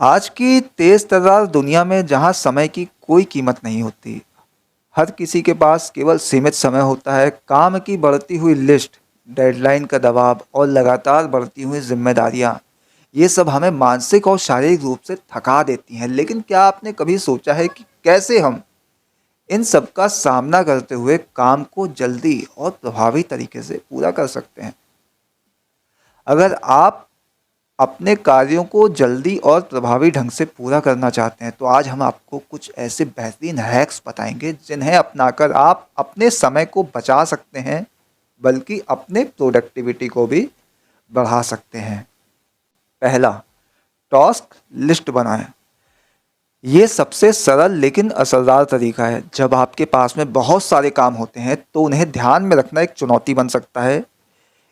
आज की तेज तर्रार दुनिया में जहाँ समय की कोई कीमत नहीं होती, हर किसी के पास केवल सीमित समय होता है। काम की बढ़ती हुई लिस्ट, डेडलाइन का दबाव और लगातार बढ़ती हुई जिम्मेदारियाँ, ये सब हमें मानसिक और शारीरिक रूप से थका देती हैं। लेकिन क्या आपने कभी सोचा है कि कैसे हम इन सब का सामना करते हुए काम को जल्दी और प्रभावी तरीके से पूरा कर सकते हैं? अगर आप अपने कार्यों को जल्दी और प्रभावी ढंग से पूरा करना चाहते हैं तो आज हम आपको कुछ ऐसे बेहतरीन हैक्स बताएंगे जिन्हें अपनाकर आप अपने समय को बचा सकते हैं, बल्कि अपने प्रोडक्टिविटी को भी बढ़ा सकते हैं। पहला, टास्क लिस्ट बनाएं। ये सबसे सरल लेकिन असरदार तरीका है। जब आपके पास में बहुत सारे काम होते हैं तो उन्हें ध्यान में रखना एक चुनौती बन सकता है।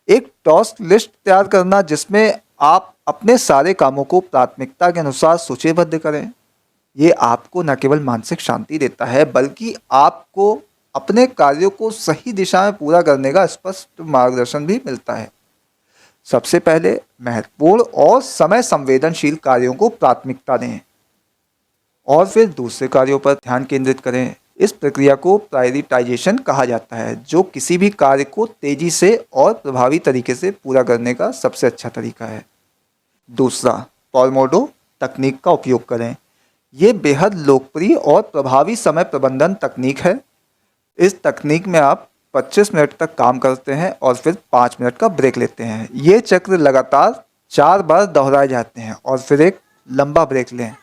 एक टास्क लिस्ट तैयार करना जिसमें आप अपने सारे कामों को प्राथमिकता के अनुसार सूचीबद्ध करें। ये आपको न केवल मानसिक शांति देता है बल्कि आपको अपने कार्यों को सही दिशा में पूरा करने का स्पष्ट मार्गदर्शन भी मिलता है। सबसे पहले महत्वपूर्ण और समय संवेदनशील कार्यों को प्राथमिकता दें और फिर दूसरे कार्यों पर ध्यान केंद्रित करें। इस प्रक्रिया को प्रायोरिटाइजेशन कहा जाता है, जो किसी भी कार्य को तेजी से और प्रभावी तरीके से पूरा करने का सबसे अच्छा तरीका है। दूसरा, पोमोडोरो तकनीक का उपयोग करें। ये बेहद लोकप्रिय और प्रभावी समय प्रबंधन तकनीक है। इस तकनीक में आप 25 मिनट तक काम करते हैं और फिर 5 मिनट का ब्रेक लेते हैं। ये चक्र लगातार 4 बार दोहराए जाते हैं और फिर एक लंबा ब्रेक लें।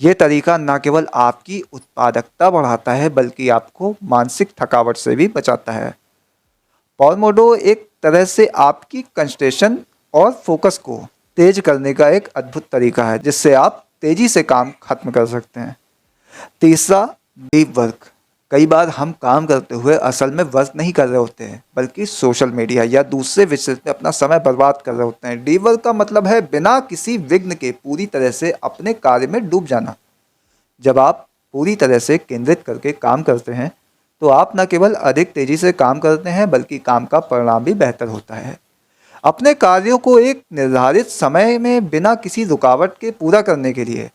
ये तरीका न केवल आपकी उत्पादकता बढ़ाता है बल्कि आपको मानसिक थकावट से भी बचाता है। पोमोडोरो एक तरह से आपकी कंसंट्रेशन और फोकस को तेज करने का एक अद्भुत तरीका है, जिससे आप तेजी से काम खत्म कर सकते हैं। तीसरा, डीप वर्क। कई बार हम काम करते हुए असल में वर्क नहीं कर रहे होते हैं, बल्कि सोशल मीडिया या दूसरे विषय में अपना समय बर्बाद कर रहे होते हैं। डीप वर्क का मतलब है बिना किसी विघ्न के पूरी तरह से अपने कार्य में डूब जाना। जब आप पूरी तरह से केंद्रित करके काम करते हैं तो आप न केवल अधिक तेजी से काम करते हैं बल्कि काम का परिणाम भी बेहतर होता है। अपने कार्यों को एक निर्धारित समय में बिना किसी रुकावट के पूरा करने के लिए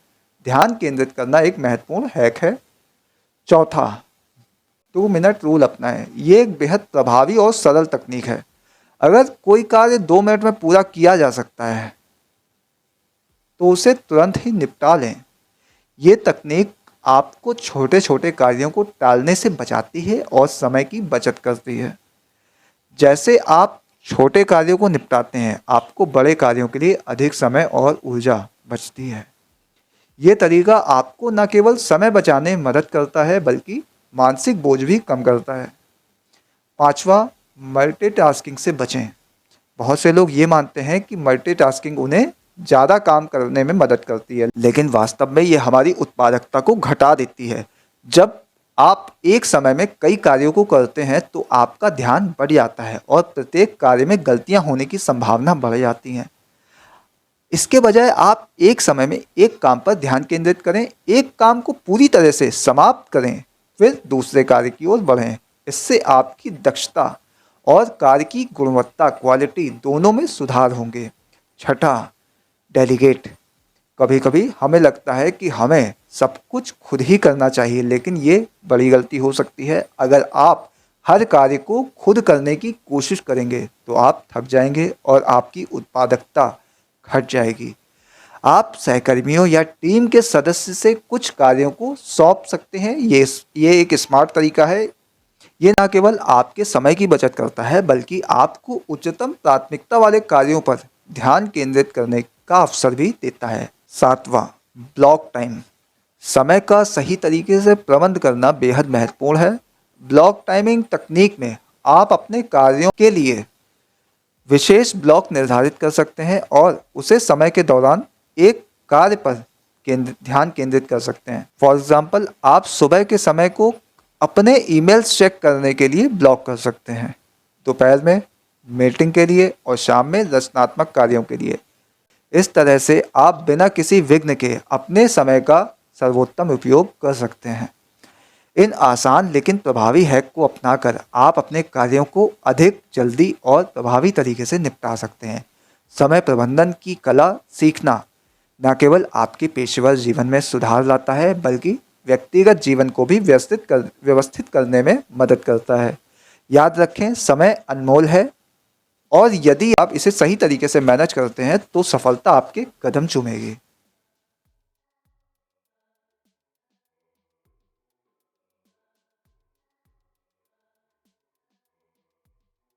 ध्यान केंद्रित करना एक महत्वपूर्ण हैक है। चौथा, 2 मिनट रूल अपनाएं। ये एक बेहद प्रभावी और सरल तकनीक है। अगर कोई कार्य 2 मिनट में पूरा किया जा सकता है तो उसे तुरंत ही निपटा लें। ये तकनीक आपको छोटे छोटे कार्यों को टालने से बचाती है और समय की बचत करती है। जैसे आप छोटे कार्यों को निपटाते हैं, आपको बड़े कार्यों के लिए अधिक समय और ऊर्जा बचती है। ये तरीका आपको न केवल समय बचाने में मदद करता है बल्कि मानसिक बोझ भी कम करता है। पांचवा, मल्टीटास्किंग से बचें। बहुत से लोग ये मानते हैं कि मल्टीटास्किंग उन्हें ज़्यादा काम करने में मदद करती है, लेकिन वास्तव में ये हमारी उत्पादकता को घटा देती है। जब आप एक समय में कई कार्यों को करते हैं तो आपका ध्यान बढ़ जाता है और प्रत्येक कार्य में गलतियां होने की संभावना बढ़ जाती हैं। इसके बजाय आप एक समय में एक काम पर ध्यान केंद्रित करें, एक काम को पूरी तरह से समाप्त करें, फिर दूसरे कार्य की ओर बढ़ें। इससे आपकी दक्षता और कार्य की गुणवत्ता, क्वालिटी दोनों में सुधार होंगे। छठा, डेलीगेट। कभी कभी हमें लगता है कि हमें सब कुछ खुद ही करना चाहिए, लेकिन ये बड़ी गलती हो सकती है। अगर आप हर कार्य को खुद करने की कोशिश करेंगे तो आप थक जाएंगे और आपकी उत्पादकता घट जाएगी। आप सहकर्मियों या टीम के सदस्य से कुछ कार्यों को सौंप सकते हैं। ये एक स्मार्ट तरीका है। ये ना केवल आपके समय की बचत करता है बल्कि आपको उच्चतम प्राथमिकता वाले कार्यों पर ध्यान केंद्रित करने का अवसर भी देता है। सातवां, ब्लॉक टाइम। समय का सही तरीके से प्रबंध करना बेहद महत्वपूर्ण है। ब्लॉक टाइमिंग तकनीक में आप अपने कार्यों के लिए विशेष ब्लॉक निर्धारित कर सकते हैं और उसे समय के दौरान एक कार्य पर ध्यान केंद्रित कर सकते हैं। फॉर एग्जाम्पल, आप सुबह के समय को अपने ईमेल्स चेक करने के लिए ब्लॉक कर सकते हैं, दोपहर में मीटिंग के लिए और शाम में रचनात्मक कार्यों के लिए। इस तरह से आप बिना किसी विघ्न के अपने समय का सर्वोत्तम उपयोग कर सकते हैं। इन आसान लेकिन प्रभावी हैक को अपनाकर आप अपने कार्यों को अधिक जल्दी और प्रभावी तरीके से निपटा सकते हैं। समय प्रबंधन की कला सीखना न केवल आपके पेशेवर जीवन में सुधार लाता है बल्कि व्यक्तिगत जीवन को भी व्यवस्थित करने में मदद करता है। याद रखें, समय अनमोल है और यदि आप इसे सही तरीके से मैनेज करते हैं तो सफलता आपके कदम चूमेगी।